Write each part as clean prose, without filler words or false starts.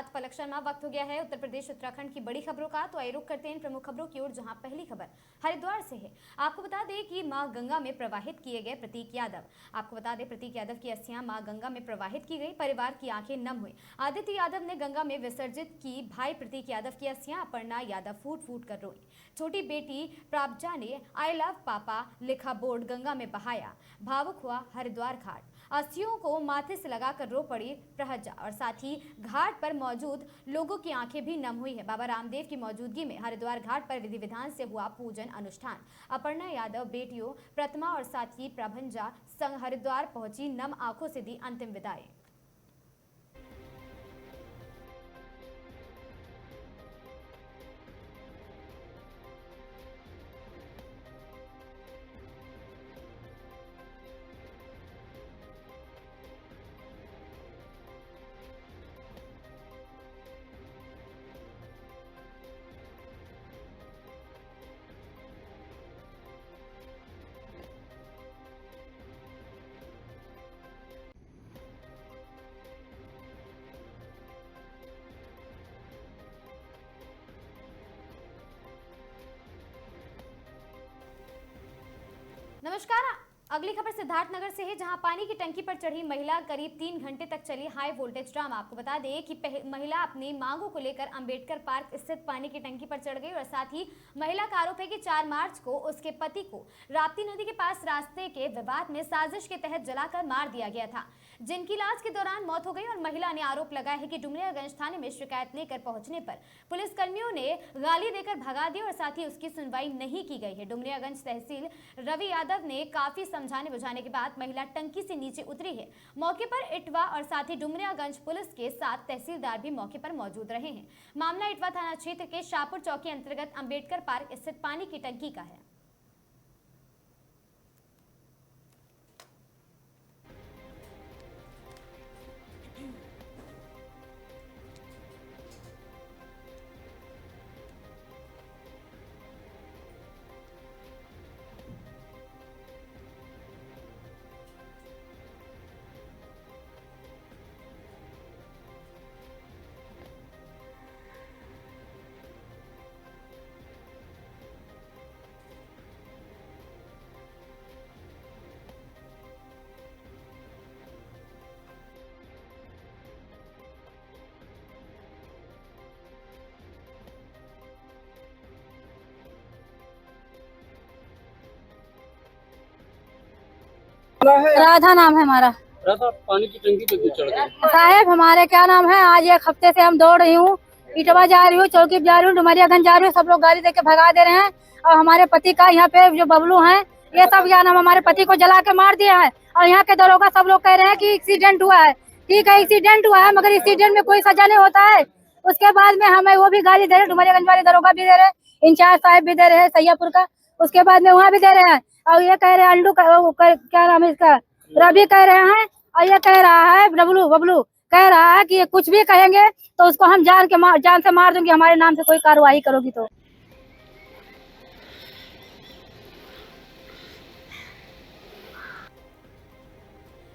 साथ पलक शर्मा। वक्त हो गया है उत्तर प्रदेश उत्तराखंड की बड़ी खबरों का। तो आए रुख करते हैं प्रमुख खबरों की ओर, जहां पहली खबर हरिद्वार से है। आपको बता दें कि मां गंगा में प्रवाहित किए गए प्रतीक यादव। आपको बता दें प्रतीक यादव की अस्थियां मां गंगा में प्रवाहित की गई। परिवार की आंखें नम हुई। आदित्य यादव ने गंगा में विसर्जित की भाई प्रतीक यादव की अस्थियां। अपर्णा यादव फूट फूट कर रोई। छोटी बेटी प्राप्जा ने आई लव पापा लिखा बोर्ड गंगा में बहाया। भावुक हुआ हरिद्वार घाट। अस्थियों को माथे से लगाकर रो पड़ी प्रहजा और साथ ही घाट पर मौजूद लोगों की आंखें भी नम हुई है। बाबा रामदेव की मौजूदगी में हरिद्वार घाट पर विधि विधान से हुआ पूजन अनुष्ठान। अपर्णा यादव बेटियों प्रतिमा और साथ ही प्रभंजा संग हरिद्वार पहुंची, नम आंखों से दी अंतिम विदाई। नमस्कार, अगली खबर सिद्धार्थनगर से है, जहां पानी की टंकी पर चढ़ी महिला करीब 3 घंटे तक चली हाई वोल्टेज ड्रामा। आपको बता दें कि महिला अपनी मांगों को लेकर अंबेडकर पार्क स्थित पानी की टंकी पर चढ़ गई और साथ ही महिला का आरोप है कि 4 मार्च को उसके पति को राप्ती नदी के पास रास्ते के विवाद में साजिश के तहत जलाकर मार दिया गया था, जिनकी इलाज के दौरान मौत हो गई। और महिला ने आरोप लगाया है कि डुमरियागंज थाने में शिकायत लेकर पहुंचने पर पुलिस कर्मियों ने गाली देकर भगा दी और साथ ही उसकी सुनवाई नहीं की गई है। डुमरियागंज तहसील रवि यादव ने काफी समझाने बुझाने के बाद महिला टंकी से नीचे उतरी है। मौके पर इटवा और साथ ही डुमरियागंज पुलिस के साथ तहसीलदार भी मौके पर मौजूद रहे हैं। मामला इटवा थाना क्षेत्र के शाहपुर चौकी अंतर्गत अंबेडकर पार्क स्थित पानी की टंकी का है। राधा नाम है हमारा। राधा, पानी की टंकी पे क्यों चढ़ गए? साहेब हमारे क्या नाम है, आज 1 हफ्ते से हम दौड़ रही हूँ, इटवा जा रही हूँ, चौकी जा रही हूँ, डुमरियागंज जा रही हूँ, सब लोग गाड़ी देके भगा दे रहे हैं। और हमारे पति का यहाँ पे जो बबलू हैं, ये सब क्या नाम हमारे पति को जला के मार दिया है। और यहाँ के दरोगा सब लोग कह रहे हैं कि एक्सीडेंट हुआ है। ठीक है, एक्सीडेंट हुआ है, मगर एक्सीडेंट में कोई सजा नहीं होता है। उसके बाद में हमें वो भी गाली दे रहे, डुमरियागंज वाले दरोगा भी दे रहे, इंचार्ज साहब भी दे रहे हैं सैयापुर का, उसके बाद में वहाँ भी दे रहे हैं। और ये कह रहे हैं अंडू क्या नाम है इसका, रवि कह रहे हैं। और ये कह रहा है बबलू कह रहा है कि ये कुछ भी कहेंगे तो उसको हम जान से मार दूंगी, हमारे नाम से कोई कार्रवाई करोगी तो।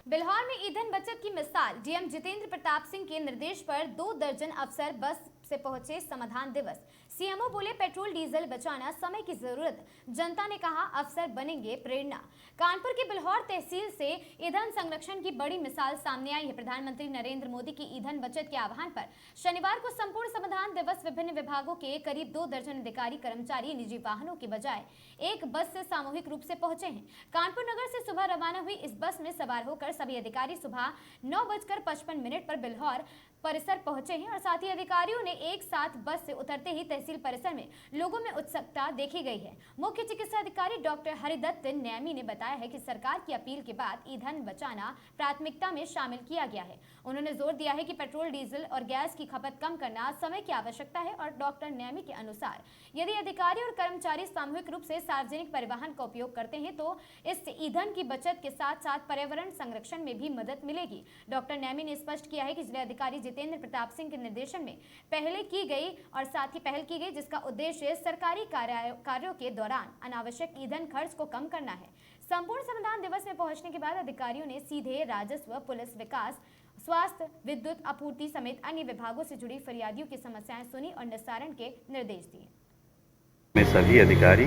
बिल्हौर में ईंधन बचत की मिसाल। डीएम जितेंद्र प्रताप सिंह के निर्देश पर 2 दर्जन अफसर बस से पहुंचे समाधान दिवस। सीएमओ बोले पेट्रोल डीजल बचाना समय की जरूरत, जनता ने कहा अफसर बनेंगे प्रेरणा। कानपुर के बिल्हौर तहसील से ईंधन संरक्षण की बड़ी मिसाल सामने आई है। प्रधानमंत्री नरेंद्र मोदी की ईंधन बचत के आह्वान पर शनिवार को संपूर्ण समाधान दिवस विभिन्न विभागों के करीब 2 दर्जन अधिकारी कर्मचारी निजी वाहनों के बजाय एक बस से सामूहिक रूप से पहुंचे हैं। कानपुर नगर से सुबह रवाना हुई इस बस में सवार होकर सभी अधिकारी सुबह 9:55 पर बिल्हौर परिसर पहुंचे हैं और साथ ही अधिकारियों ने एक साथ बस से उतरते ही तहसील परिसर में लोगों में उत्सुकता देखी गई है। मुख्य चिकित्सा अधिकारी डॉक्टर हरिदत्त नैमी ने बताया है कि सरकार की अपील के बाद ईंधन बचाना प्राथमिकता में शामिल किया गया है। उन्होंने जोर दिया है कि पेट्रोल डीजल और गैस की खपत कम करना समय की आवश्यकता है और डॉक्टर नैमी के अनुसार यदि अधिकारी और कर्मचारी सामूहिक रूप से सार्वजनिक परिवहन का उपयोग करते हैं तो इससे ईंधन की बचत के साथ साथ पर्यावरण संरक्षण में भी मदद मिलेगी। डॉक्टर नैमी ने स्पष्ट किया है कि जिला अधिकारी जितेंद्र प्रताप सिंह के निर्देशन में पहल की गई जिसका उद्देश्य सरकारी कार्यों के दौरान अनावश्यक ईंधन खर्च को कम करना है। संपूर्ण समाधान दिवस में पहुंचने के बाद अधिकारियों ने सीधे राजस्व, पुलिस, विकास स्वास्थ्य, विद्युत आपूर्ति समेत अन्य विभागों से जुड़ी फरियादियों की समस्याएं सुनी और निस्तारण के निर्देश दिए। में सभी अधिकारी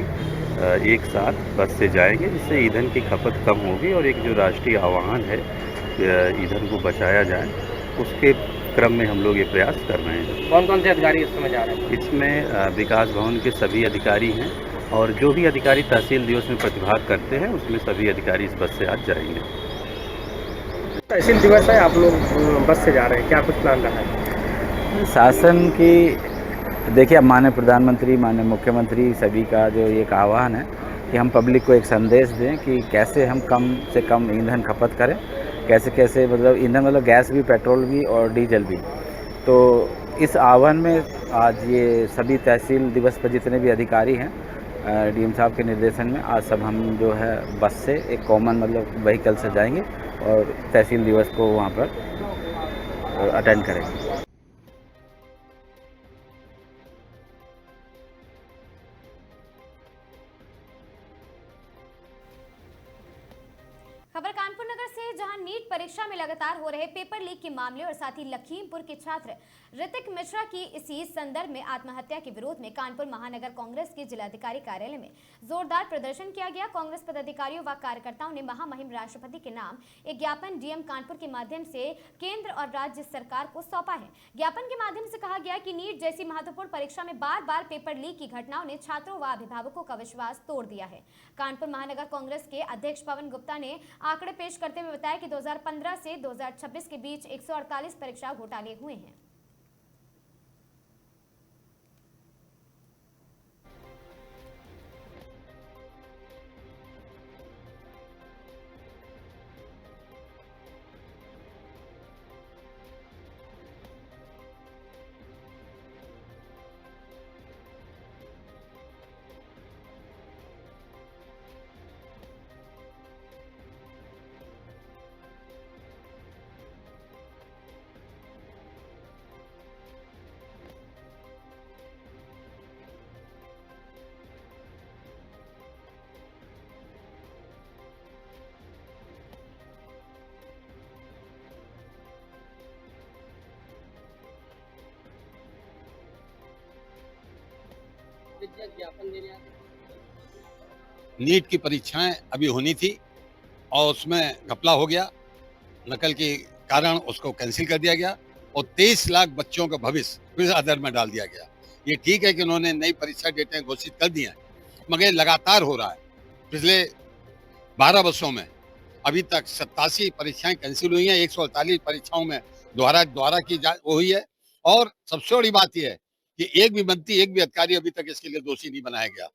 एक साथ बस से जाएंगे, जिससे ईंधन की खपत कम होगी और एक जो राष्ट्रीय आह्वान है ईंधन को बचाया जाए, उसके क्रम में हम लोग ये प्रयास कर रहे हैं। कौन कौन से अधिकारी इस समय जा रहे हैं? इसमें विकास भवन के सभी अधिकारी हैं और जो भी अधिकारी तहसील दिवस में प्रतिभाग करते हैं उसमें सभी अधिकारी इस बस से आज जाएंगे। तहसील दिवस है, आप लोग बस से जा रहे हैं, क्या कुछ प्लान रहा है? शासन की देखिए, अब माननीय प्रधानमंत्री, माननीय मुख्यमंत्री सभी का जो एक आह्वान है कि हम पब्लिक को एक संदेश दें कि कैसे हम कम से कम ईंधन खपत करें, कैसे मतलब ईंधन मतलब गैस भी, पेट्रोल भी और डीजल भी। तो इस आह्वान में आज ये सभी तहसील दिवस पर जितने भी अधिकारी हैं डीएम साहब के निर्देशन में आज सब हम जो है बस से एक कॉमन मतलब व्हीकल से जाएंगे और तहसील दिवस को वहाँ पर अटेंड करेंगे। खबर कानपुर नगर से, जहां नीट परीक्षा में लगातार हो रहे पेपर लीक के मामले और साथ ही लखीमपुर के छात्र ऋतिक मिश्रा की इसी संदर्भ में आत्महत्या के विरोध में कानपुर महानगर कांग्रेस के जिलाधिकारी कार्यालय में जोरदार प्रदर्शन किया गया। कांग्रेस पदाधिकारियों व कार्यकर्ताओं ने महामहिम राष्ट्रपति के नाम एक ज्ञापन डीएम कानपुर के माध्यम से केंद्र और राज्य सरकार को सौंपा है। ज्ञापन के माध्यम से कहा गया कि नीट जैसी महत्वपूर्ण परीक्षा में बार बार पेपर लीक की घटनाओं ने छात्रों व अभिभावकों का विश्वास तोड़ दिया है। कानपुर महानगर कांग्रेस के अध्यक्ष पवन गुप्ता ने आंकड़े पेश करते हुए बताया कि 2015 से 2026 के बीच 148 परीक्षा घोटाले हुए हैं। नीट की परीक्षाएं अभी होनी थी और उसमें घपला हो गया, नकल के कारण उसको कैंसिल कर दिया गया और 23 लाख बच्चों का भविष्य फिर अधर में डाल दिया गया। ये ठीक है कि उन्होंने नई परीक्षा डेटें घोषित कर दी हैं, मगर लगातार हो रहा है। पिछले 12 वर्षों में अभी तक 87 परीक्षाएं कैंसिल हुई हैं, 148 परीक्षाओं में द्वारा की हुई है। और सबसे बड़ी बात यह है कि एक भी अधिकारी अभी तक इसके लिए दोषी नहीं बनाया गया।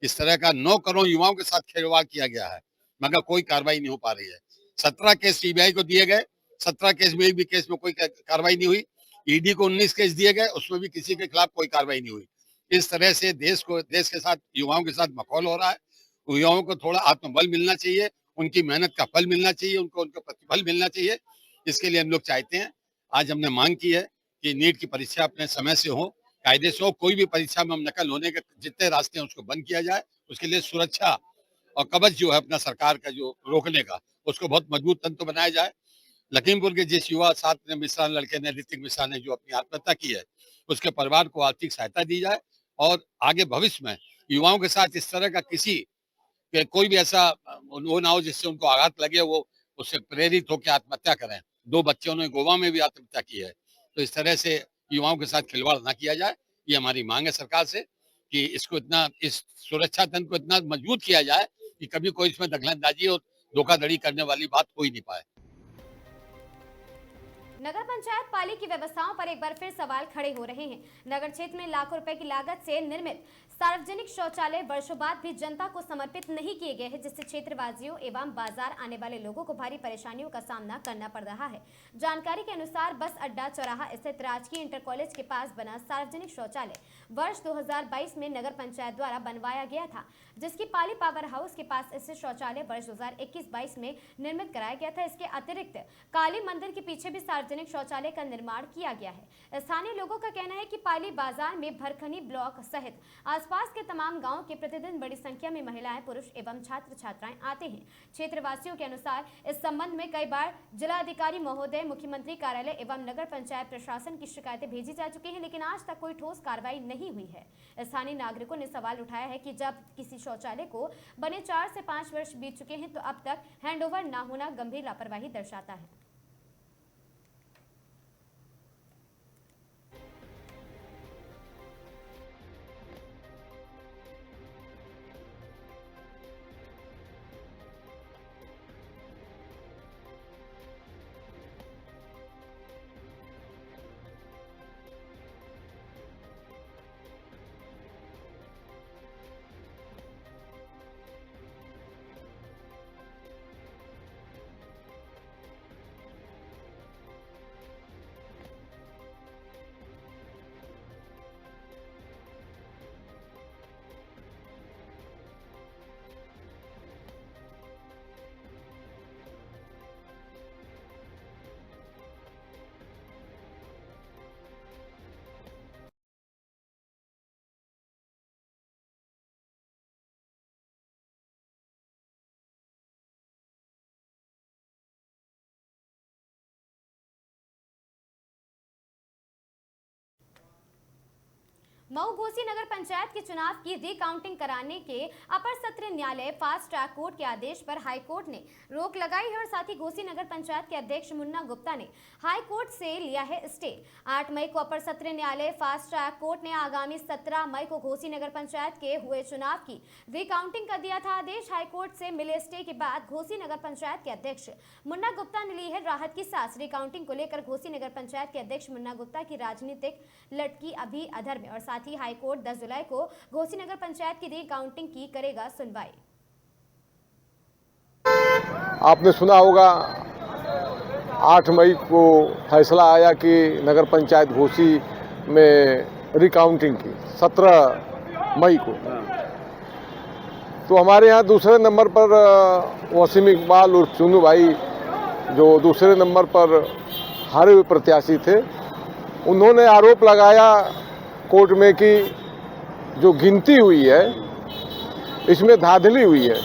इस तरह का 9 करोड़ युवाओं के साथ खिलवाड़ किया गया है, मगर कोई कार्रवाई नहीं हो पा रही है। 17 केस सीबीआई को दिए गए, 17 केस में एक भी केस में कोई कार्रवाई नहीं हुई। ईडी को 19 केस दिए गए, उसमें भी किसी के खिलाफ कोई कार्रवाई नहीं हुई। इस तरह से देश के साथ, युवाओं के साथ मखौल हो रहा है। युवाओं को थोड़ा आत्मबल मिलना चाहिए, उनकी मेहनत का फल मिलना चाहिए, उनको उनका प्रतिफल मिलना चाहिए। इसके लिए हम लोग चाहते हैं, आज हमने मांग की है कि नीट की परीक्षा अपने समय से हो, कायदे से हो। कोई भी परीक्षा में हम नकल होने के जितने रास्ते हैं उसको बंद किया जाए। उसके लिए सुरक्षा और कवच जो है अपना सरकार का जो रोकने का, उसको बहुत मजबूत तंत्र बनाया जाए। लखीमपुर के जिस युवा छात्र मिश्रा लड़के ने, ऋतिक मिश्रा ने जो अपनी आत्महत्या की है, उसके परिवार को आर्थिक सहायता दी जाए और आगे भविष्य में युवाओं के साथ इस तरह का कोई भी ऐसा वो ना हो जिससे उनको आघात लगे, वो उससे प्रेरित होकर आत्महत्या करें। 2 बच्चों ने गोवा में भी आत्महत्या की है। तो इस तरह से युवाओं के साथ खिलवाड़ ना किया जाए, ये हमारी मांग है सरकार से कि इस सुरक्षा तंत्र को इतना मजबूत किया जाए कि कभी कोई इसमें दखलंदाजी और धोखाधड़ी करने वाली बात हो ही नहीं पाए। नगर पंचायत पाली की व्यवस्थाओं पर एक बार फिर सवाल खड़े हो रहे हैं। नगर क्षेत्र में लाखों रुपए की लागत से निर्मित सार्वजनिक शौचालय वर्षों बाद भी जनता को समर्पित नहीं किए गए हैं, जिससे क्षेत्रवासियों एवं बाजार आने वाले लोगों को भारी परेशानियों का सामना करना पड़ रहा है। जानकारी के अनुसार बस अड्डा चौराहा स्थित राजकीय इंटर कॉलेज के पास बना सार्वजनिक शौचालय वर्ष 2022 में नगर पंचायत द्वारा बनवाया गया था, जिसकी पाली पावर हाउस के पास स्थित शौचालय वर्ष 2021-22 में निर्मित कराया गया था। इसके अतिरिक्त काली मंदिर के पीछे भी सार्वजनिक शौचालय का निर्माण किया गया है। स्थानीय लोगों का कहना है कि पाली बाजार में भरखनी ब्लॉक सहित आसपास के तमाम गांवों के प्रतिदिन बड़ी संख्या में महिलाएं, पुरुष एवं छात्र छात्राएं आते हैं। क्षेत्रवासियों के अनुसार इस संबंध में कई बार जिलाधिकारी महोदय, मुख्यमंत्री कार्यालय एवं नगर पंचायत प्रशासन की शिकायतें भेजी जा चुकी हैं, लेकिन आज तक कोई ठोस कार्रवाई नहीं हुई है। स्थानीय नागरिकों ने सवाल उठाया है कि जब किसी शौचालय को बने 4 से 5 वर्ष बीत चुके हैं तो अब तक हैंडओवर न होना गंभीर लापरवाही दर्शाता है। मऊ घोसी नगर पंचायत के चुनाव की रिकाउंटिंग कराने के अपर सत्र न्यायालय फास्ट ट्रैक कोर्ट के आदेश पर हाई कोर्ट ने रोक लगाई है और साथ ही घोसी नगर पंचायत के अध्यक्ष मुन्ना गुप्ता ने हाई कोर्ट से लिया है स्टे। 8 मई को अपर सत्र न्यायालय फास्ट ट्रैक कोर्ट ने आगामी 17 मई को घोसी नगर पंचायत के हुए चुनाव की रिकाउंटिंग का दिया था आदेश। हाई कोर्ट से मिले स्टे के बाद घोसी नगर पंचायत के अध्यक्ष मुन्ना गुप्ता ने ली है राहत की सांस। रिकाउंटिंग को लेकर घोसी नगर पंचायत के अध्यक्ष मुन्ना गुप्ता की राजनीतिक लटकी अभी अधर में और साथ ही हाई कोर्ट 10 जुलाई को घोसी नगर पंचायत की रिकाउंटिंग की करेगा सुनवाई। आपने सुना होगा 8 मई को फैसला आया कि नगर पंचायत घोसी में रिकाउंटिंग की 17 मई को। तो हमारे यहाँ दूसरे नंबर पर वसीम इकबाल और चुनू भाई जो दूसरे नंबर पर हारे हुए प्रत्याशी थे, उन्होंने आरोप लगाया कोर्ट में कि जो गिनती हुई है इसमें धांधली हुई है।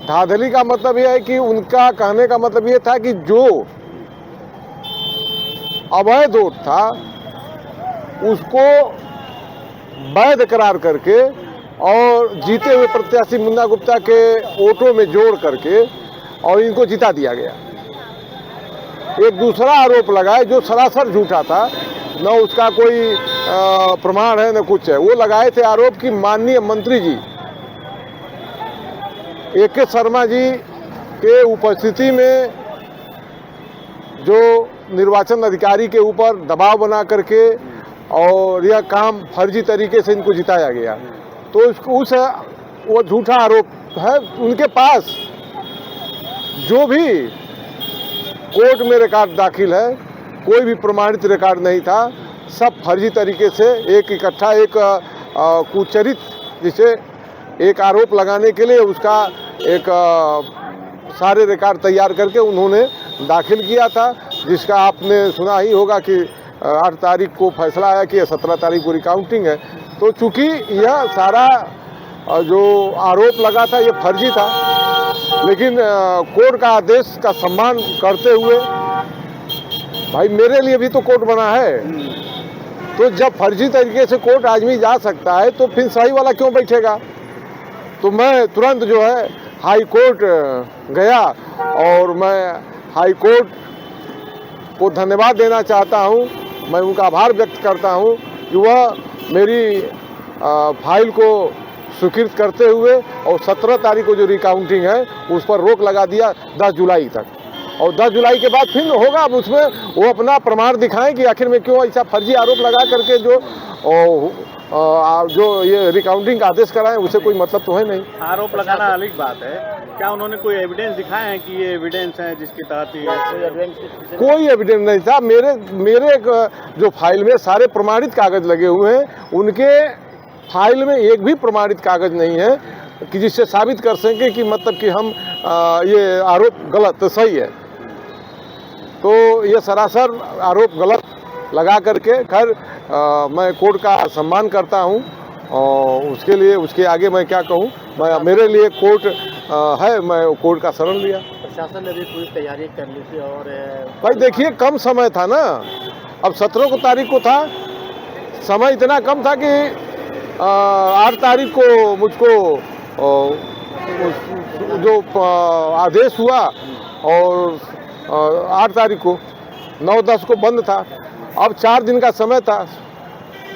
धांधली का मतलब यह है कि उनका कहने का मतलब ये था कि जो अवैध वोट था उसको वैध करार करके और जीते हुए प्रत्याशी मुन्ना गुप्ता के वोटों में जोड़ करके और इनको जिता दिया गया। एक दूसरा आरोप लगाए जो सरासर झूठा था, न उसका कोई प्रमाण है न कुछ है। वो लगाए थे आरोप कि माननीय मंत्री जी A.K. शर्मा जी के उपस्थिति में जो निर्वाचन अधिकारी के ऊपर दबाव बना करके और यह काम फर्जी तरीके से इनको जिताया गया। तो वो झूठा आरोप है। उनके पास जो भी कोर्ट में रिकॉर्ड दाखिल है कोई भी प्रमाणित रिकॉर्ड नहीं था, सब फर्जी तरीके से एक इकट्ठा एक कुचरित जिसे एक आरोप लगाने के लिए उसका एक सारे रिकॉर्ड तैयार करके उन्होंने दाखिल किया था, जिसका आपने सुना ही होगा कि 8 तारीख को फैसला आया कि 17 तारीख को रिकाउंटिंग है। तो चूंकि यह सारा जो आरोप लगा था ये फर्जी था, लेकिन कोर्ट का आदेश का सम्मान करते हुए, भाई मेरे लिए भी तो कोर्ट बना है, तो जब फर्जी तरीके से कोर्ट आदमी जा सकता है तो फिर सही वाला क्यों बैठेगा। तो मैं तुरंत जो है हाई कोर्ट गया और मैं हाई कोर्ट को धन्यवाद देना चाहता हूं। मैं उनका आभार व्यक्त करता हूं कि वह मेरी फाइल को स्वीकृत करते हुए और 17 तारीख को जो रिकाउंटिंग है उस पर रोक लगा दिया 10 जुलाई तक। और 10 जुलाई के बाद फिर होगा, अब उसमें वो अपना प्रमाण दिखाएं कि आखिर में क्यों ऐसा फर्जी आरोप लगा करके जो ये रिकाउंटिंग का आदेश कराएं, उसे कोई मतलब तो है नहीं। आरोप लगाना अलग बात है, क्या उन्होंने कोई एविडेंस दिखाया है कि ये एविडेंस है जिसके तहत ये? कोई एविडेंस नहीं था। मेरे जो फाइल में सारे प्रमाणित कागज लगे हुए हैं, उनके फाइल में एक भी प्रमाणित कागज नहीं है कि जिससे साबित कर सकें कि मतलब कि हम ये आरोप गलत सही है। तो ये सरासर आरोप गलत लगा करके खैर मैं कोर्ट का सम्मान करता हूं और उसके लिए उसके आगे मैं क्या कहूँ, मैं मेरे लिए कोर्ट है, मैं कोर्ट का शरण लिया। प्रशासन ने भी पूरी तैयारी कर ली थी और भाई देखिए कम समय था ना, अब 17 तारीख को था, समय इतना कम था कि 8 तारीख को मुझको जो आदेश हुआ और 8 तारीख को 9-10 को बंद था। अब 4 दिन का समय था,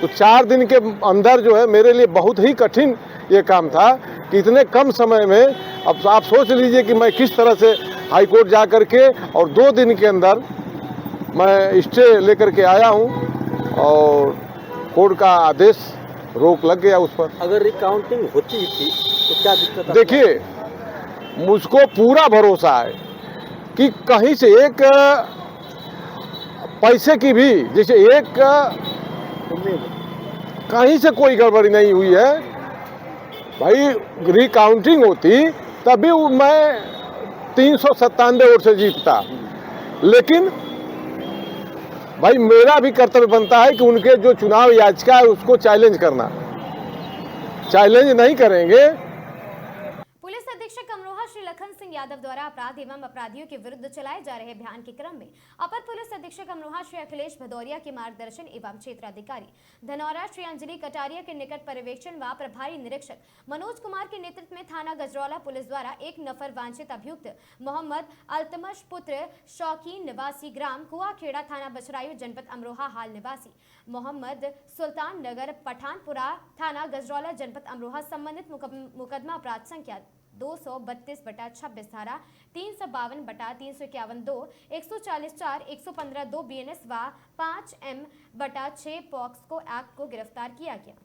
तो 4 दिन के अंदर जो है मेरे लिए बहुत ही कठिन ये काम था कि इतने कम समय में, अब आप सोच लीजिए कि मैं किस तरह से हाई कोर्ट जा कर के और 2 दिन के अंदर मैं स्टे लेकर के आया हूँ और कोर्ट का आदेश रोक लग गया उस पर। अगर रिकाउंटिंग होती थी तो क्या दिक्कत? देखिए मुझको पूरा भरोसा है कि कहीं से एक पैसे की भी, जैसे एक कहीं से कोई गड़बड़ी नहीं हुई है। भाई रिकाउंटिंग होती तभी मैं 397 वोट से जीतता, लेकिन भाई मेरा भी कर्तव्य बनता है कि उनके जो चुनाव याचिका है उसको चैलेंज करना। चैलेंज नहीं करेंगे। पुलिस अधीक्षक अमरोहा श्री लखन सिंह यादव द्वारा अपराध एवं अपराधियों के विरुद्ध चलाए जा रहे अभियान के क्रम में अपर पुलिस अधीक्षक अमरोहा श्री अखिलेश भदौरिया के मार्गदर्शन एवं क्षेत्राधिकारी धनौरा श्री अंजलि कटारिया के निकट पर्यवेक्षण व प्रभारी निरीक्षक मनोज कुमार के नेतृत्व में थाना गजरौला पुलिस द्वारा एक नफर वांछित अभियुक्त मोहम्मद अल्तमश पुत्र शौकीन निवासी ग्राम कुआखेड़ा थाना बछरायू जनपद अमरोहा हाल निवासी मोहम्मद सुल्तान नगर पठानपुरा थाना गजरौला जनपद अमरोहा संबंधित मुकदमा अपराध संख्या 232/26 धारा 352/351 140(4) 115(2) BNS व 5M/6 पॉक्सको एक्ट को गिरफ्तार किया गया।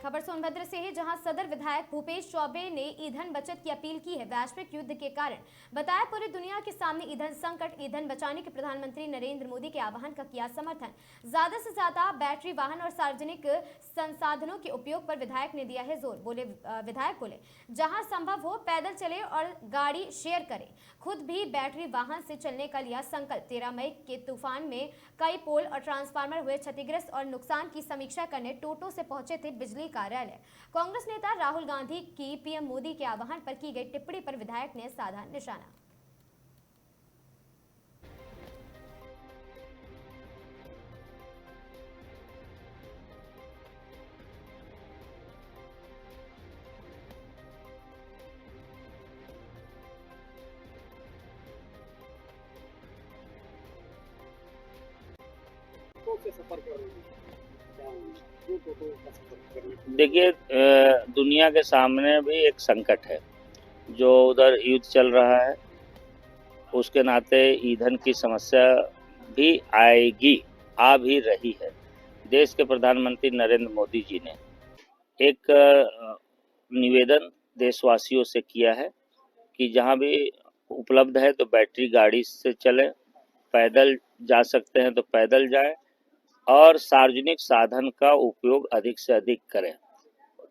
खबर सोनभद्र से है, जहां सदर विधायक भूपेश चौबे ने ईंधन बचत की अपील की है। वैश्विक युद्ध के कारण बताया पूरी दुनिया के सामने ईंधन संकट, ईंधन बचाने के प्रधानमंत्री नरेंद्र मोदी के आह्वान का किया समर्थन। ज्यादा से ज्यादा बैटरी वाहन और सार्वजनिक संसाधनों के उपयोग पर विधायक ने दिया है जोर। विधायक बोले जहां संभव हो पैदल चले और गाड़ी शेयर करें। खुद भी बैटरी वाहन से चलने का लिया संकल्प। 13 मई के तूफान में कई पोल और ट्रांसफार्मर हुए क्षतिग्रस्त और नुकसान की समीक्षा करने टोटो से पहुंचे थे बिजली कार्यालय। कांग्रेस नेता राहुल गांधी की पीएम मोदी के आह्वान पर की गई टिप्पणी पर विधायक ने साधा निशाना। देखिए, दुनिया के सामने भी एक संकट है, जो उधर युद्ध चल रहा है, उसके नाते ईंधन की समस्या भी आएगी, आ भी रही है। देश के प्रधानमंत्री नरेंद्र मोदी जी ने एक निवेदन देशवासियों से किया है कि जहां भी उपलब्ध है तो बैटरी गाड़ी से चलें, पैदल जा सकते हैं तो पैदल जाएं और सार्वजनिक साधन का उपयोग अधिक से अधिक करें।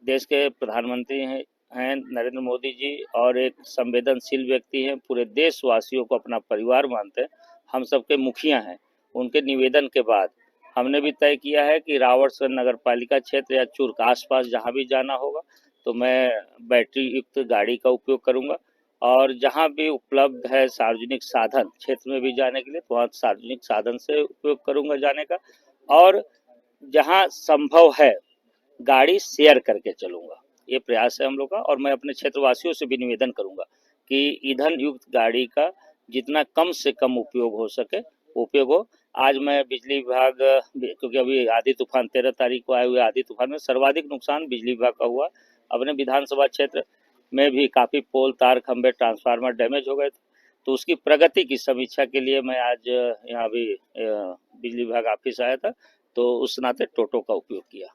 देश के प्रधानमंत्री हैं नरेंद्र मोदी जी और एक संवेदनशील व्यक्ति हैं, पूरे देशवासियों को अपना परिवार मानते हैं, हम सबके मुखिया हैं। उनके निवेदन के बाद हमने भी तय किया है कि रावटसर नगर पालिका क्षेत्र या चुर्क आसपास जहां भी जाना होगा तो मैं बैटरी युक्त गाड़ी का उपयोग करूंगा और जहां भी उपलब्ध है सार्वजनिक साधन क्षेत्र में भी जाने के लिए तो वहाँ सार्वजनिक साधन से उपयोग करूंगा जाने का, और जहां संभव है गाड़ी शेयर करके चलूंगा। ये प्रयास है हम लोग का और मैं अपने क्षेत्रवासियों से भी निवेदन करूंगा कि ईंधन युक्त गाड़ी का जितना कम से कम उपयोग हो सके उपयोग हो। आज मैं बिजली विभाग, क्योंकि अभी आधी तूफान 13 तारीख को आए हुए आधी तूफान में सर्वाधिक नुकसान बिजली विभाग का हुआ। अपने विधानसभा क्षेत्र में भी काफ़ी पोल, तार, खंभे, ट्रांसफार्मर डैमेज हो गए थे, तो उसकी प्रगति की समीक्षा के लिए मैं आज यहाँ भी बिजली विभाग ऑफिस आया था, तो उस नाते टोटो का उपयोग किया।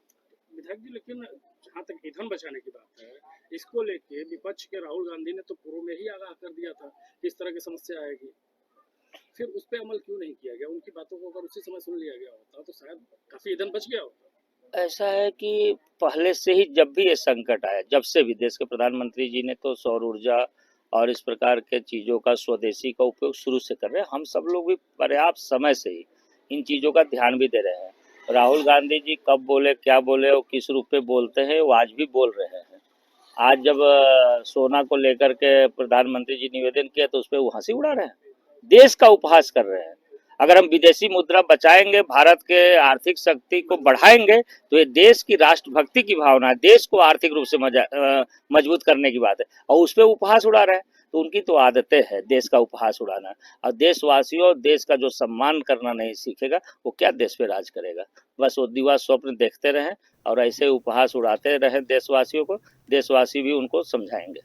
विधायक जी, लेकिन जहाँ तक ईंधन बचाने की बात है, इसको लेके विपक्ष के राहुल गांधी ने तो पूर्व में ही आगाह कर दिया था कि इस तरह की समस्या आएगी, फिर उस पर अमल क्यों नहीं किया गया? उनकी बातों को अगर उसी समय सुन लिया गया होता तो शायद काफी ईंधन बच गया होता। ऐसा है कि पहले से ही जब भी ये संकट आया, जब से भी देश के प्रधानमंत्री जी ने तो सौर ऊर्जा और इस प्रकार के चीज़ों का स्वदेशी का उपयोग शुरू से कर रहे हैं। हम सब लोग भी पर्याप्त समय से ही इन चीज़ों का ध्यान भी दे रहे हैं। राहुल गांधी जी कब बोले, क्या बोले और किस रूप में बोलते हैं, वो आज भी बोल रहे हैं। आज जब सोना को लेकर के प्रधानमंत्री जी निवेदन किया तो उस पर वो हंसी उड़ा रहे हैं, देश का उपहास कर रहे हैं। अगर हम विदेशी मुद्रा बचाएंगे, भारत के आर्थिक शक्ति को बढ़ाएंगे, तो ये देश की राष्ट्रभक्ति की भावना है, देश को आर्थिक रूप से मजबूत करने की बात है, और उस पर उपहास उड़ा रहे हैं। तो उनकी तो आदतें है देश का उपहास उड़ाना, और देशवासियों देश का जो सम्मान करना नहीं सीखेगा, वो क्या देश पे राज करेगा। बस वो दिवा स्वप्न देखते रहें और ऐसे उपहास उड़ाते रहें देशवासियों को, देशवासी भी उनको समझाएंगे।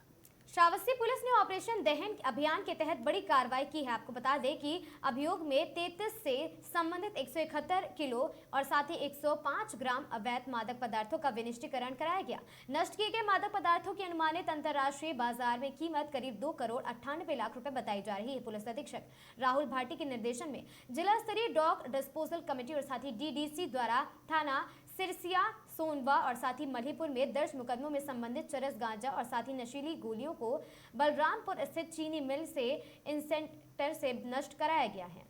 श्रावस्ती पुलिस ने ऑपरेशन दहन अभियान के तहत बड़ी कार्रवाई की है। आपको बता दें कि अभियोग में 33 से संबंधित 171 किलो और साथ ही 105 ग्राम अवैध मादक पदार्थों का विनिष्टीकरण कराया गया। नष्ट किए गए मादक पदार्थों की अनुमानित अंतर्राष्ट्रीय बाजार में कीमत करीब 2 करोड़ 98 लाख रुपए बताई जा रही है। पुलिस अधीक्षक राहुल भाटी के निर्देशन में जिला स्तरीय डॉग डिस्पोजल कमेटी और साथ ही DDC द्वारा थाना सिरसिया, सोनवा और साथ ही मल्हीपुर में दर्ज मुकदमों में संबंधित चरस गांजा और साथ ही नशीली गोलियों को बलरामपुर स्थित चीनी मिल से इंसेंटर से नष्ट कराया गया है।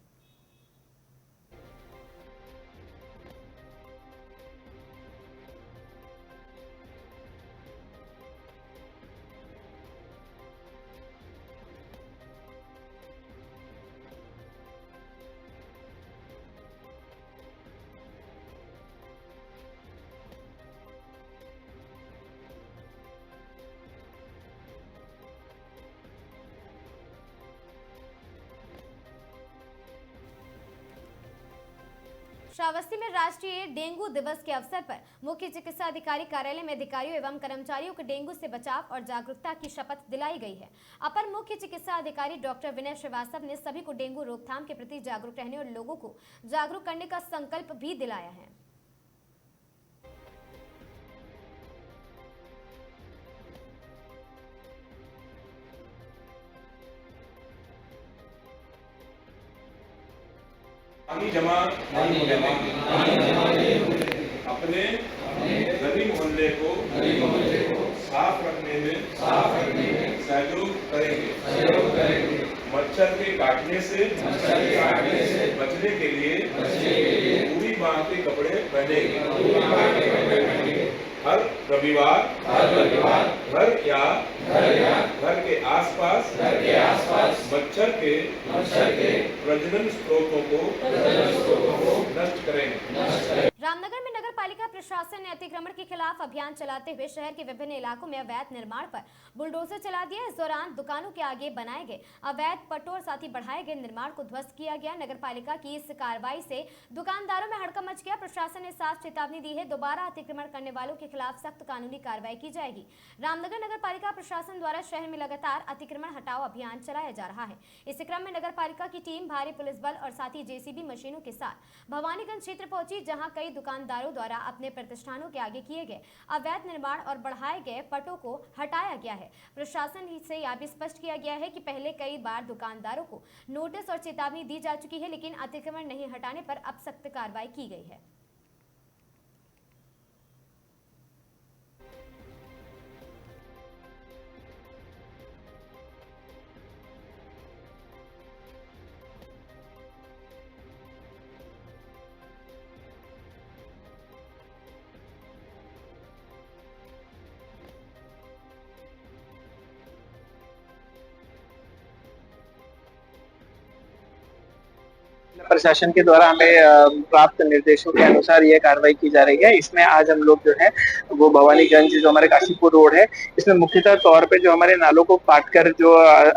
श्रावस्ती में राष्ट्रीय डेंगू दिवस के अवसर पर मुख्य चिकित्सा अधिकारी कार्यालय में अधिकारियों एवं कर्मचारियों को डेंगू से बचाव और जागरूकता की शपथ दिलाई गई है। अपर मुख्य चिकित्सा अधिकारी डॉक्टर विनय श्रीवास्तव ने सभी को डेंगू रोकथाम के प्रति जागरूक रहने और लोगों को जागरूक करने का संकल्प भी दिलाया है। पानी जमा नहीं देंगे। अपने गली मोहल्ले को साफ रखने में सहयोग करेंगे। मच्छर के काटने से बचने के लिए पूरी बांह के कपड़े पहनेंगे। हर रविवार घर या घर के आसपास मच्छर के प्रजनन स्रोतों को नष्ट करेंगे। रामनगर में नगर पालिका प्रशासन ने अतिक्रमण के खिलाफ अभियान चलाते हुए शहर के विभिन्न इलाकों में अवैध निर्माण पर बुलडोजर चला दिया। इस दौरान दुकानों के आगे बनाए गए अवैध पटों और साथ ही बढ़ाए गए निर्माण को ध्वस्त किया गया। नगर पालिका की इस कार्रवाई से दुकानदारों में हड़कंप मच गया। प्रशासन ने साफ चेतावनी दी है, दोबारा अतिक्रमण करने वालों के खिलाफ सख्त कानूनी कार्रवाई की जाएगी। रामनगर नगर पालिका प्रशासन द्वारा शहर में लगातार अतिक्रमण हटाओ अभियान चलाया जा रहा है। इस क्रम में नगर पालिका की टीम भारी पुलिस बल और साथ ही JCB मशीनों के साथ भवानीगंज क्षेत्र पहुंची, जहां कई दुकानदारों द्वारा अपने प्रतिष्ठानों के आगे किए गए अवैध निर्माण और बढ़ाए गए पटों को हटाया गया है। प्रशासन से यह भी स्पष्ट किया गया है कि पहले कई बार दुकानदारों को नोटिस और चेतावनी दी जा चुकी है, लेकिन अतिक्रमण नहीं हटाने पर अब सख्त कार्रवाई की गई है। प्रशासन के द्वारा हमें प्राप्त निर्देशों के अनुसार ये कार्रवाई की जा रही है। इसमें आज हम लोग जो है वो भवानीगंज जो हमारे काशीपुर रोड है, इसमें मुख्यतः तौर पे जो हमारे नालों को काटकर जो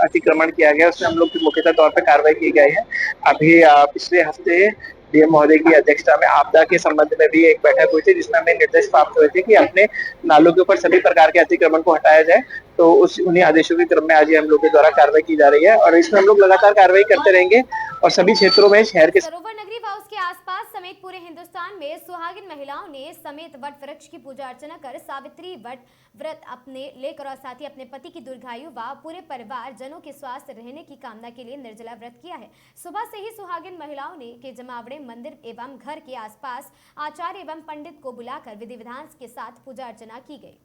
अतिक्रमण किया गया उसमें हम लोग मुख्यतः तौर पे कार्रवाई की गई है। अभी पिछले हफ्ते DM महोदय की अध्यक्षता में आपदा के संबंध में भी एक बैठक हुई थी, जिसमें हमें निर्देश प्राप्त हुए थे कि अपने नालों के ऊपर सभी प्रकार के अतिक्रमण को हटाया जाए। तो उन्हीं आदेशों के क्रम में आज हम लोग के द्वारा कार्रवाई की जा रही है और इसमें हम लोग लगातार कार्रवाई करते रहेंगे और सभी क्षेत्रों में शहर के सरोवर नगरी व उसके आसपास समेत पूरे हिंदुस्तान में सुहागिन महिलाओं ने समेत वट वृक्ष की पूजा अर्चना कर सावित्री वट व्रत अपने लेकर और साथ ही अपने पति की दीर्घायु व पूरे परिवार जनों के स्वास्थ्य रहने की कामना के लिए निर्जला व्रत किया है। सुबह से ही सुहागिन महिलाओं ने के जमावड़े मंदिर एवं घर के आसपास आचार्य एवं पंडित को बुलाकर विधि विधान के साथ पूजा अर्चना की गई।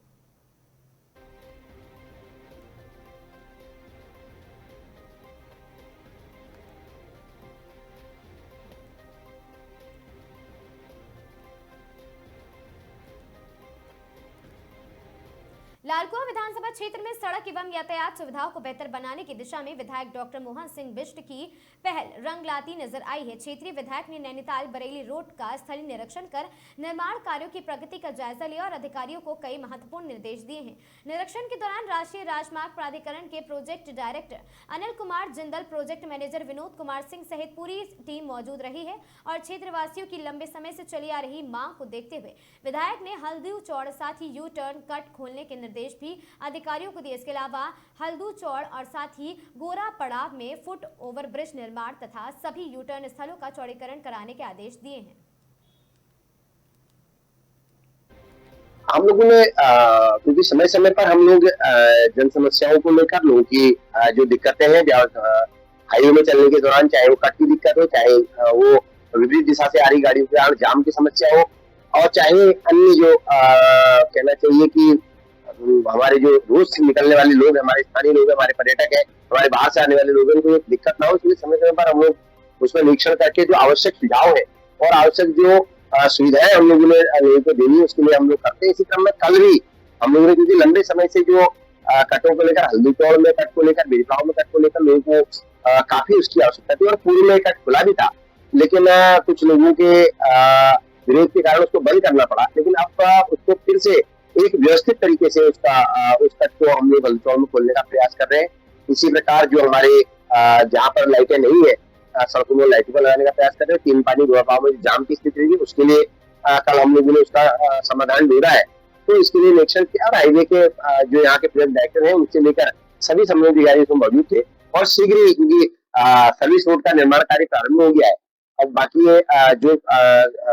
लालकुआं विधानसभा क्षेत्र में सड़क एवं यातायात सुविधाओं को बेहतर बनाने की दिशा में विधायक डॉक्टर मोहन सिंह बिष्ट की पहल रंग लाती नजर आई है। क्षेत्रीय विधायक ने नैनीताल बरेली रोड का स्थलीय निरीक्षण कर निर्माण कार्यों की प्रगति का जायजा लिया और अधिकारियों को कई महत्वपूर्ण निर्देश दिए हैं। निरीक्षण के दौरान राष्ट्रीय राजमार्ग प्राधिकरण के project director Anil Kumar Jindal, project manager Vinod Kumar Singh सहित पूरी टीम मौजूद रही है और क्षेत्रवासियों की लंबे समय से चली आ रही मांग को देखते हुए विधायक ने हल्दू चौड़ साथ ही यू टर्न कट खोलने के निर्देश भी अधिकारियों को दिए। इसके अलावा हल्दू चौड़ और साथ ही गोरा पड़ाव में फुट ओवर ब्रिज निर्माण तथा सभी यू टर्न स्थलों का चौड़ीकरण कराने के आदेश दिए हैं। हम लोगों ने क्योंकि समय समय पर हम लोग जन समस्याओं को लेकर लोगों की जो दिक्कतें हैं हाईवे में चलने के दौरान, चाहे वो कट की दिक्कत हो, चाहे वो विपरीत दिशा से आ रही गाड़ियों के कारण जाम की समस्या हो, और चाहे अन्य जो कहना चाहिए कि हमारे जो रोज से निकलने वाले लोग, हमारे स्थानीय लोग, हमारे पर्यटक है, हमारे बाहर से आने वाले लोगों को कोई दिक्कत ना हो, इसलिए समय समय पर हम लोग उसमें निरीक्षण करके जो आवश्यक सुझाव है और आवश्यक जो सुविधाएं हम लोगों ने लोगों को देनी है उसके लिए हम लोग करते हैं। इसी क्रम में कल भी हम लोगों ने, क्योंकि लंबे समय से जो कटों को लेकर, हल्दी चौड़ में कट को लेकर, बेड़गांव में कट को लेकर लोगों को काफी उसकी आवश्यकता थी और पूर्व में कट खुला भी था, लेकिन कुछ लोगों के विरोध के कारण उसको बंद करना पड़ा। लेकिन अब उसको फिर से एक व्यवस्थित तरीके से उस कट को हम लोग हल्दौड़ में खोलने का प्रयास कर रहे हैं। इसी प्रकार जो हमारे जहाँ पर लाइटें नहीं है, सड़कों में लाइटों को लगाने का प्रयास कर रहे हैं। तीन पानी गोरगांव में जाम की स्थिति रही, उसके लिए कल हम लोगों ने उसका समाधान ढूंढा है। तो इसके लिए निरीक्षण किया और हाईवे के जो यहाँ के प्रोजेक्ट डायरेक्टर हैं उनसे लेकर सभी संबंधित अधिकारी उसमें मौजूद थे और शीघ्र ही क्योंकि सर्विस रोड का निर्माण कार्य प्रारंभ हो गया है। अब बाकी जो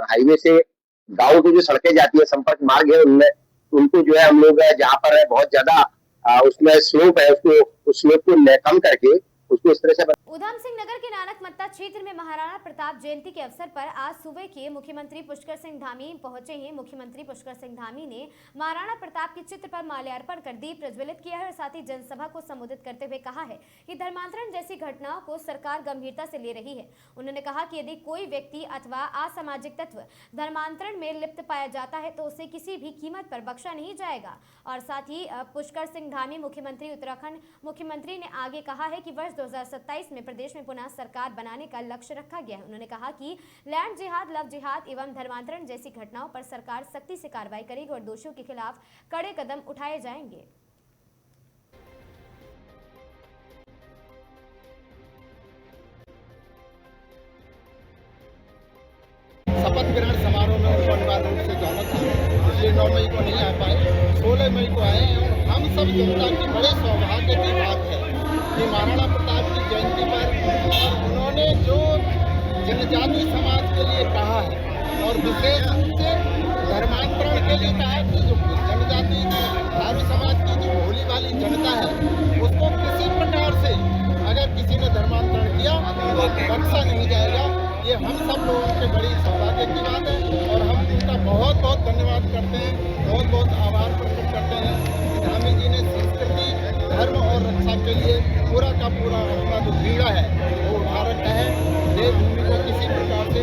हाईवे से गाँव की जो सड़कें जाती है, संपर्क मार्ग है, उनमें उनको जो है हम लोग जहाँ पर है बहुत ज्यादा उसमें स्लोप है, उसको उस स्लोप को कम करके उसको इस तरह से। उधम सिंह नगर के नानक मत्ता क्षेत्र में महाराणा प्रताप जयंती के अवसर पर आज सुबह के मुख्यमंत्री पुष्कर सिंह धामी पहुंचे हैं। मुख्यमंत्री पुष्कर सिंह धामी ने महाराणा प्रताप के चित्र पर माल्यार्पण कर दीप प्रज्वलित किया है और साथ ही जनसभा को संबोधित करते हुए कहा है कि धर्मांतरण जैसी घटनाओं को सरकार गंभीरता से ले रही है। उन्होंने कहा कि यदि कोई व्यक्ति अथवा असामाजिक तत्व धर्मांतरण में लिप्त पाया जाता है तो उसे किसी भी कीमत पर बख्शा नहीं जाएगा। और साथ ही पुष्कर सिंह धामी मुख्यमंत्री उत्तराखंड मुख्यमंत्री ने आगे कहा है कि वर्ष 2027 में प्रदेश में पुनः सरकार बनाने का लक्ष्य रखा गया है। उन्होंने कहा कि लैंड जिहाद, लव जिहाद एवं धर्मांतरण जैसी घटनाओं पर सरकार सख्ती से कार्रवाई करेगी और दोषियों के खिलाफ कड़े कदम उठाए जाएंगे। शपथ ग्रहण समारोह में उनको अनिवार्य रूप से जाना था, इसलिए 9 मई को नहीं आ पाए, 16 मई को आए हैं। और हम सब जनता की बड़े सौभाग्य की बात है कि महाराणा प्रताप की जयंती पर उन्होंने जो जनजाति समाज के लिए कहा है और विशेष रूप से धर्मांतरण के लिए कहा कि जो जनजाति धार्मिक समाज की जो भोली भाली जनता है उसको किसी प्रकार से अगर किसी ने धर्मांतरण किया तो बख्शा नहीं जाएगा। ये हम सब लोगों के बड़ी सौभाग्य की बात है और हम इनका बहुत बहुत धन्यवाद करते हैं, बहुत बहुत आभार प्रकट करते हैं। धामी जी ने संस्कृति, धर्म और रक्षा के लिए पूरा का पूरा अपना जो बीड़ा है वो उठा रखा है। देवभूमि को किसी प्रकार से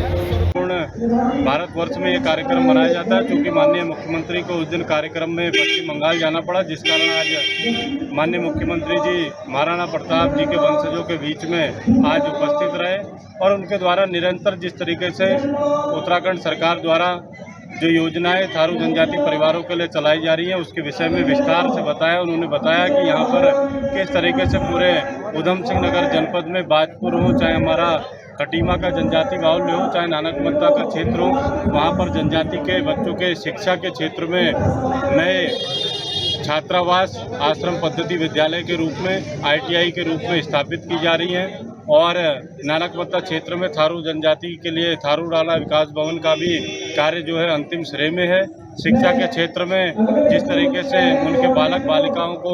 पूर्ण भारतवर्ष में ये कार्यक्रम मनाया जाता है, क्योंकि माननीय मुख्यमंत्री को उस दिन कार्यक्रम में पश्चिम बंगाल जाना पड़ा, जिस कारण आज माननीय मुख्यमंत्री जी महाराणा प्रताप जी के वंशजों के बीच में आज उपस्थित रहे और उनके द्वारा निरंतर जिस तरीके से उत्तराखंड सरकार द्वारा जो योजनाएं थारू जनजाति परिवारों के लिए चलाई जा रही हैं उसके विषय में विस्तार से बताया। उन्होंने बताया कि यहाँ पर किस तरीके से पूरे उधम सिंह नगर जनपद में बाजपुर हो, चाहे हमारा खटीमा का जनजाति बाहुल्य हो, चाहे नानक मत्ता का क्षेत्र हो, वहाँ पर जनजाति के बच्चों के शिक्षा के क्षेत्र में नए छात्रावास आश्रम पद्धति विद्यालय के रूप में ITI के रूप में स्थापित की जा रही हैं। और नानक मत्ता क्षेत्र में थारू जनजाति के लिए थारू डाला विकास भवन का भी कार्य जो है अंतिम श्रेय में है। शिक्षा के क्षेत्र में जिस तरीके से उनके बालक बालिकाओं को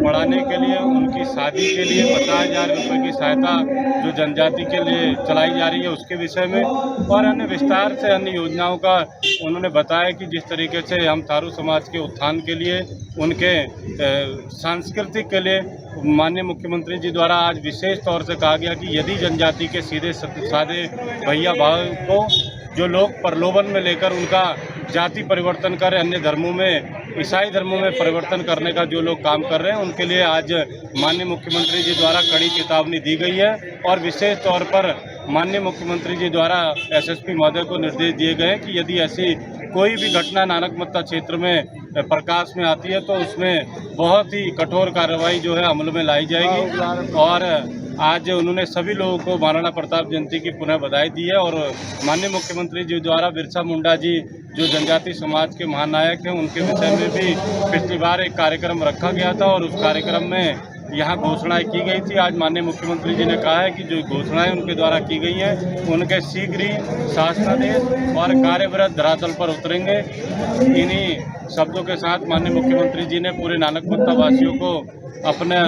पढ़ाने के लिए, उनकी शादी के लिए 50,000 रुपये की सहायता जो जनजाति के लिए चलाई जा रही है उसके विषय में और अन्य विस्तार से अन्य योजनाओं का उन्होंने बताया कि जिस तरीके से हम थारू समाज के उत्थान के लिए, उनके सांस्कृतिक के लिए माननीय मुख्यमंत्री जी द्वारा आज विशेष तौर से कहा गया कि यदि जनजाति के सीधे साधे भैया भाव को जो लोग प्रलोभन में लेकर उनका जाति परिवर्तन कर, अन्य धर्मों में, ईसाई धर्मों में परिवर्तन करने का जो लोग काम कर रहे हैं उनके लिए आज माननीय मुख्यमंत्री जी द्वारा कड़ी चेतावनी दी गई है। और विशेष तौर पर माननीय मुख्यमंत्री जी द्वारा एसएसपी महोदय को निर्देश दिए गए हैं कि यदि ऐसी कोई भी घटना नानकमत्ता क्षेत्र में प्रकाश में आती है तो उसमें बहुत ही कठोर कार्रवाई जो है अमल में लाई जाएगी। और आज उन्होंने सभी लोगों को महाराणा प्रताप जयंती की पुनः बधाई दी है। और माननीय मुख्यमंत्री जी द्वारा बिरसा मुंडा जी जो जनजाति समाज के महानायक हैं उनके विषय में भी पिछली बार एक कार्यक्रम रखा गया था और उस कार्यक्रम में यहाँ घोषणाएं की गई थी। आज माननीय मुख्यमंत्री जी ने कहा है कि जो घोषणाएं उनके द्वारा की गई हैं उनके शीघ्र ही शासनादेश और कार्यविरत धरातल पर उतरेंगे। इन्हीं शब्दों के साथ माननीय मुख्यमंत्री जी ने पूरे नानकमत्ता वासियों को अपना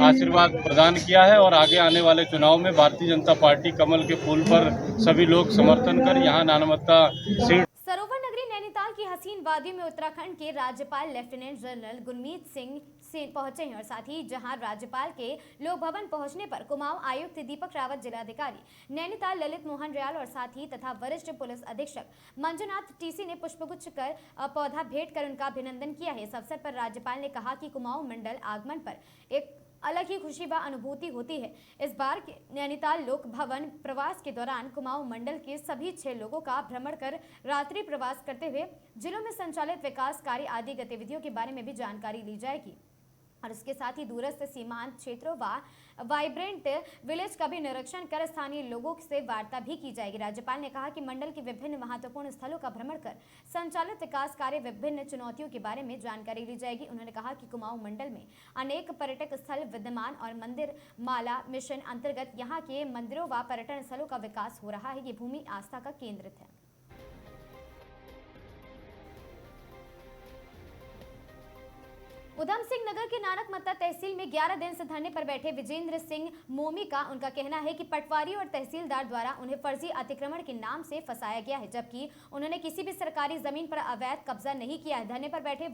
आशीर्वाद प्रदान किया है और आगे आने वाले चुनाव में भारतीय जनता पार्टी कमल के फूल पर सभी लोग समर्थन कर यहाँ नानकमत्ता सीट। सरोवर नगरी नैनीताल की हसीन वादियों में उत्तराखंड के राज्यपाल लेफ्टिनेंट जनरल गुरमीत सिंह पहुंचे हैं और साथ ही जहां राज्यपाल के लोक भवन पहुंचने पर कुमाऊं आयुक्त दीपक रावत, जिलाधिकारी नैनीताल ललित मोहन रियाल और साथ ही तथा वरिष्ठ पुलिस अधीक्षक मंजुनाथ टीसी ने पुष्पगुच्छ कर पौधा भेंट कर उनका अभिनंदन किया है। इस अवसर पर राज्यपाल ने कहा कि कुमाऊं मंडल आगमन पर एक अलग ही खुशी व अनुभूति होती है। इस बार नैनीताल लोक भवन प्रवास के दौरान कुमाऊं मंडल के सभी 6 लोगों का भ्रमण कर रात्रि प्रवास करते हुए जिलों में संचालित विकास कार्य आदि गतिविधियों के बारे में भी जानकारी ली जाएगी और इसके साथ ही दूरस्थ सीमांत क्षेत्रों व वाइब्रेंट विलेज का भी निरीक्षण कर स्थानीय लोगों से वार्ता भी की जाएगी। राज्यपाल ने कहा कि मंडल के विभिन्न महत्वपूर्ण स्थलों का भ्रमण कर संचालित विकास कार्य, विभिन्न चुनौतियों के बारे में जानकारी ली जाएगी। उन्होंने कहा कि कुमाऊं मंडल में अनेक पर्यटक स्थल विद्यमान और मंदिर माला मिशन अंतर्गत यहाँ के मंदिरों व पर्यटन स्थलों का विकास हो रहा है। ये भूमि आस्था का केंद्र है। उधम सिंह नगर के नानकमत्ता तहसील में 11 दिन से धरने पर बैठे विजेंद्र सिंह मोमी का उनका कहना है कि पटवारी और तहसीलदार द्वारा उन्हें फर्जी अतिक्रमण के नाम से फंसाया गया है, जबकि उन्होंने किसी भी सरकारी जमीन पर अवैध कब्जा नहीं किया है। धरने पर बैठे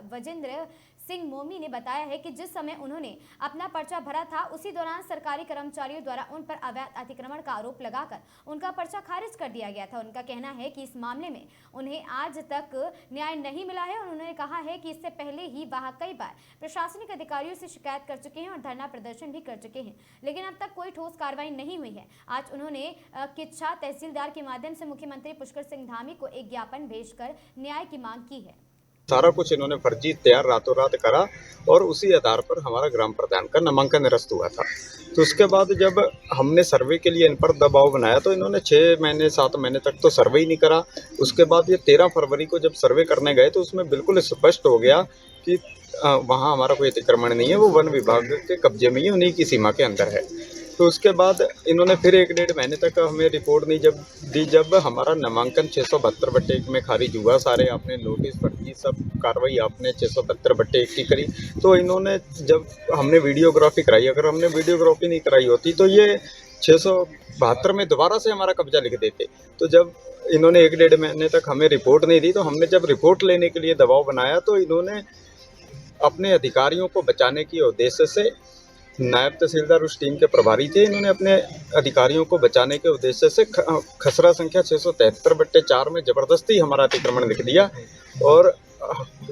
विजेंद्र सिंह मोमी ने बताया है कि जिस समय उन्होंने अपना पर्चा भरा था उसी दौरान सरकारी कर्मचारियों द्वारा उन पर अवैध अतिक्रमण का आरोप लगाकर उनका पर्चा खारिज कर दिया गया था। उनका कहना है कि इस मामले में उन्हें आज तक न्याय नहीं मिला है और उन्होंने कहा है कि इससे पहले ही वह कई बार प्रशासनिक अधिकारियों से शिकायत कर चुके हैं और धरना प्रदर्शन भी कर चुके हैं, लेकिन अब तक कोई ठोस कार्रवाई नहीं हुई है। आज उन्होंने किच्छा तहसीलदार के माध्यम से मुख्यमंत्री पुष्कर सिंह धामी को एक ज्ञापन भेजकर न्याय की मांग की है। सारा कुछ इन्होंने फर्जी तैयार रातों रात करा और उसी आधार पर हमारा ग्राम प्रधान का नामांकन निरस्त हुआ था। तो उसके बाद जब हमने सर्वे के लिए इन पर दबाव बनाया तो इन्होंने 6 महीने 7 महीने तक तो सर्वे ही नहीं करा। उसके बाद ये 13 फरवरी को जब सर्वे करने गए तो उसमें बिल्कुल स्पष्ट हो गया कि वहाँ हमारा कोई अतिक्रमण नहीं है, वो वन विभाग के कब्जे में ही उन्हीं की सीमा के अंदर है। तो उसके बाद इन्होंने फिर 1-1.5 महीने तक हमें रिपोर्ट नहीं जब हमारा नामांकन 672/1 में खारिज हुआ, सारे आपने नोटिस फर्जी सब कार्रवाई आपने 672/1 की करी। तो इन्होंने जब हमने वीडियोग्राफी कराई, अगर हमने वीडियोग्राफी नहीं कराई होती तो ये 672 में दोबारा से हमारा कब्जा लिख देते। तो जब इन्होंने 1-1.5 महीने तक हमें रिपोर्ट नहीं दी तो हमने जब रिपोर्ट लेने के लिए दबाव बनाया तो इन्होंने अपने अधिकारियों को बचाने की उद्देश्य से, नायब तहसीलदार उस टीम के प्रभारी थे, इन्होंने अपने अधिकारियों को बचाने के उद्देश्य से खसरा संख्या 673/4 में ज़बरदस्ती हमारा अतिक्रमण लिख दिया और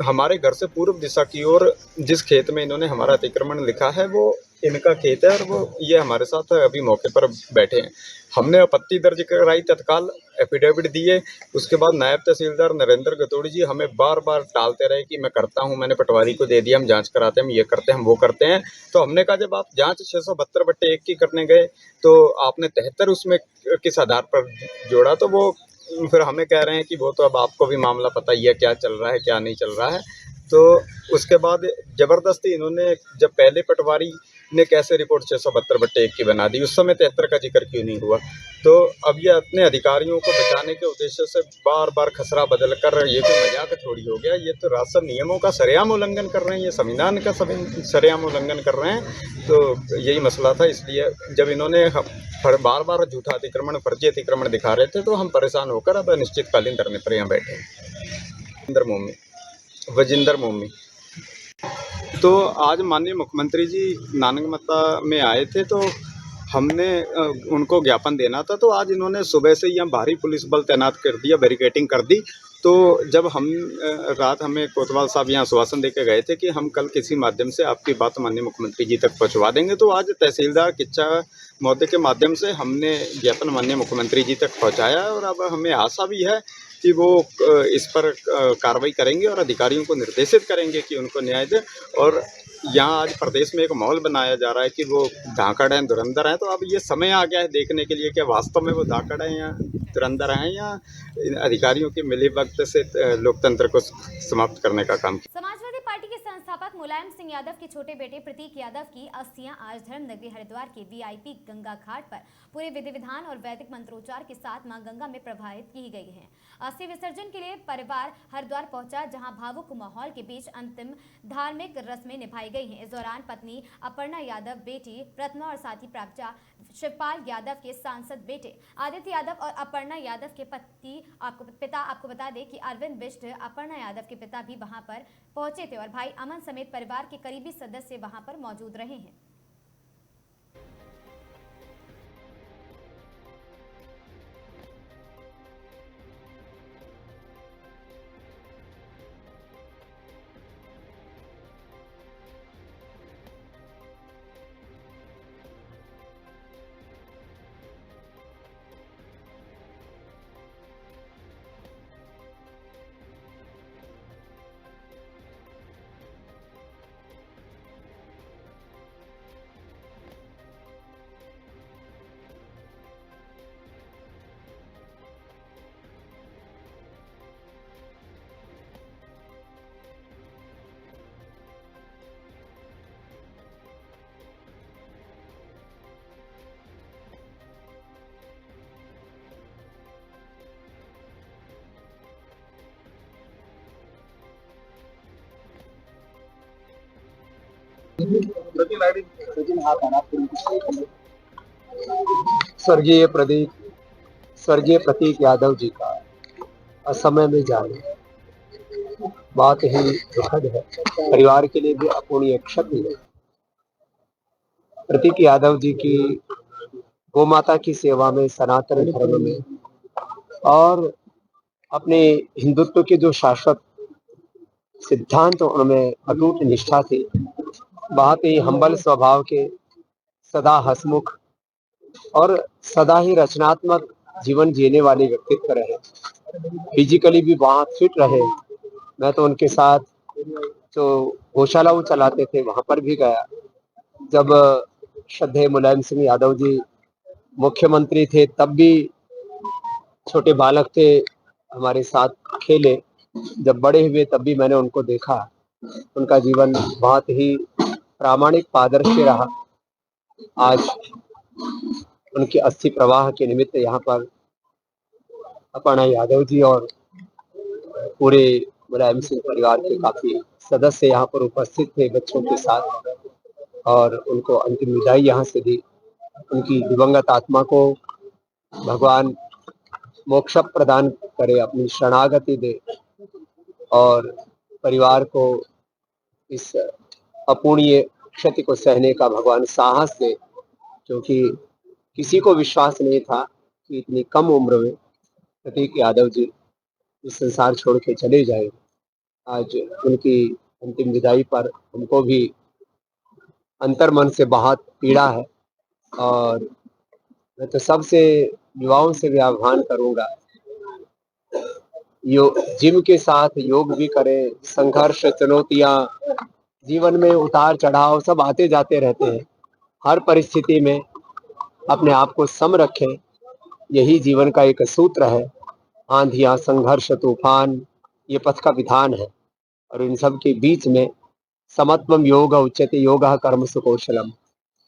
हमारे घर से पूर्व दिशा की ओर जिस खेत में इन्होंने हमारा अतिक्रमण लिखा है वो इनका खेत है और वो ये हमारे साथ अभी मौके पर बैठे हैं। हमने आपत्ति दर्ज कराई, तत्काल एफिडेविट दिए। उसके बाद नायब तहसीलदार नरेंद्र गतोड़ी जी हमें बार बार टालते रहे कि मैं करता हूं, मैंने पटवारी को दे दिया, हम जांच कराते हैं, हम ये करते हैं, हम वो करते हैं। तो हमने कहा जब आप जांच 672/1 की करने गए तो आपने 73 उसमें किस आधार पर जोड़ा, तो वो फिर हमें कह रहे हैं कि वो तो अब आपको भी मामला पता ही है क्या चल रहा है क्या नहीं चल रहा है। तो उसके बाद ज़बरदस्ती इन्होंने, जब पहले पटवारी ने कैसे रिपोर्ट 672/1 की बना दी, उस समय 73 का जिक्र क्यों नहीं हुआ। तो अब ये अपने अधिकारियों को बचाने के उद्देश्य से बार बार खसरा बदल कर, ये तो मजाक थोड़ी हो गया, ये तो राजस्व नियमों का सरेआम उल्लंघन कर रहे हैं, ये संविधान का सरेआम उल्लंघन कर रहे हैं। तो यही मसला था, इसलिए जब इन्होंने बार बार झूठा अतिक्रमण, फर्जी अतिक्रमण दिखा रहे थे तो हम परेशान होकर अब अनिश्चितकालीन धरने पर यहाँ बैठे हैं। वजिंदर मोमी। तो आज माननीय मुख्यमंत्री जी नानकमत्ता में आए थे तो हमने उनको ज्ञापन देना था। तो आज इन्होंने सुबह से यहाँ भारी पुलिस बल तैनात कर दिया, बैरिकेडिंग कर दी। तो तो जब हम रात हमें कोतवाल साहब यहाँ आश्वासन देके गए थे कि हम कल किसी माध्यम से आपकी बात माननीय मुख्यमंत्री जी तक पहुँचवा देंगे, तो आज तहसीलदार किच्चा महोदय के माध्यम से हमने ज्ञापन माननीय मुख्यमंत्री जी तक पहुँचाया और अब हमें आशा भी है कि वो इस पर कार्रवाई करेंगे और अधिकारियों को निर्देशित करेंगे कि उनको न्याय दें। और यहाँ आज प्रदेश में एक माहौल बनाया जा रहा है कि वो धाकड़ हैं, धुरंधर हैं, तो अब ये समय आ गया है देखने के लिए कि वास्तव में वो धाकड़ हैं या धुरंधर हैं या अधिकारियों की मिलीभगत से लोकतंत्र को समाप्त करने का काम किया। समाजवादी पार्टी के संस्थापक मुलायम सिंह यादव के छोटे बेटे प्रतीक यादव की अस्थियां आज धर्मनगरी हरिद्वार के वीआईपी गंगा घाट पर पूरे विधि विधान और वैदिक मंत्रोच्चार के साथ मां गंगा में प्रवाहित की गई हैं। अस्थि विसर्जन के लिए परिवार हरिद्वार पहुंचा, जहां भावुक माहौल के बीच अंतिम धार्मिक रस्में निभाई गई हैं। इस दौरान पत्नी अपर्णा यादव, बेटी रत्ना और साथी प्राप्ता शिवपाल यादव के सांसद बेटे आदित्य यादव और अपर्णा यादव के पिता आपको बता दें कि अरविंद बिष्ट अपर्णा यादव के पिता भी वहां पर पहुंचे थे और भाई अमन समेत परिवार के करीबी सदस्य वहां पर मौजूद रहे हैं। स्वर्गीय प्रतीक यादव जी का असमय में जाना बहुत ही दुखद है, परिवार के लिए भी अपूर्णीय क्षति है। प्रतीक यादव जी की गौ माता की सेवा में, सनातन धर्म में और अपने हिंदुत्व के जो शाश्वत सिद्धांत उनमें अटूट निष्ठा थी, बहुत ही हम्बल स्वभाव के, सदा हंसमुख और सदा ही रचनात्मक जीवन जीने वाले व्यक्तित्व रहे। फिजिकली भी बहुत फिट रहे। मैं तो उनके साथ जो गौशाला वो चलाते थे वहां पर भी गया। जब श्रद्धेय मुलायम सिंह यादव जी मुख्यमंत्री थे तब भी छोटे बालक थे, हमारे साथ खेले। जब बड़े हुए तब भी मैंने उनको देखा। उनका जीवन बहुत ही प्रामाणिक आदर्श रहा। आज उनके अस्थि प्रवाह के निमित्त यहाँ पर अपर्णा यादव जी और पूरे मुलायम सिंह परिवार के काफी सदस्य यहाँ पर उपस्थित थे बच्चों के साथ, और उनको अंतिम विदाई यहाँ से दी। उनकी दिवंगत आत्मा को भगवान मोक्ष प्रदान करे, अपनी शरणागति दे और परिवार को इस अपूर्णीय क्षति को सहने का भगवान साहस दे, क्योंकि किसी को विश्वास नहीं था कि इतनी कम उम्र में प्रतीक यादव जी इस संसार छोड़ के चले जाए। आज उनकी अंतिम विदाई पर हमको भी अंतर्मन से बहुत पीड़ा है, और मैं तो सबसे युवाओं से भी आह्वान करूंगा, जिम के साथ योग भी करें। संघर्ष, चुनौतियां, जीवन में उतार चढ़ाव सब आते जाते रहते हैं। हर परिस्थिति में अपने आप को सम रखें, यही जीवन का एक सूत्र है। आंधियां, संघर्ष, तूफान, ये पथ का विधान है, और इन सब के बीच में समत्वम योग उच्यते योगः कर्मसु कौशलम।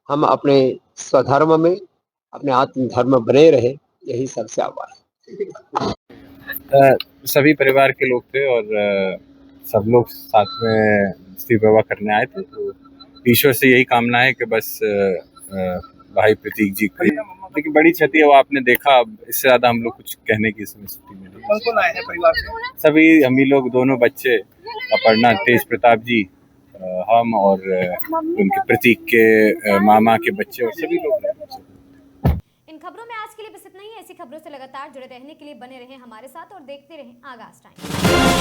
हम अपने स्वधर्म में, अपने आत्म धर्म बने रहे, यही सबसे आह्वान है। सभी परिवार के लोग थे और सब लोग साथ में अस्थि प्रवाह करने आए थे। तो ईश्वर से यही कामना है कि बस भाई प्रतीक जी की देखिए बड़ी क्षति है, वो आपने देखा। अब इससे ज्यादा हम लोग कुछ कहने की स्थिति में नहीं। कौन आए हैं परिवार से? सभी हम ही लोग, दोनों बच्चे, अपर्णा, तेज प्रताप जी, हम और उनके प्रतीक के मामा के बच्चे और सभी लोग। इन इन खबरों में आज के लिए बस इतना ही। ऐसी खबरों से लगातार जुड़े रहने के लिए बने रहें हमारे साथ और देखते रहें आगाज टाइम।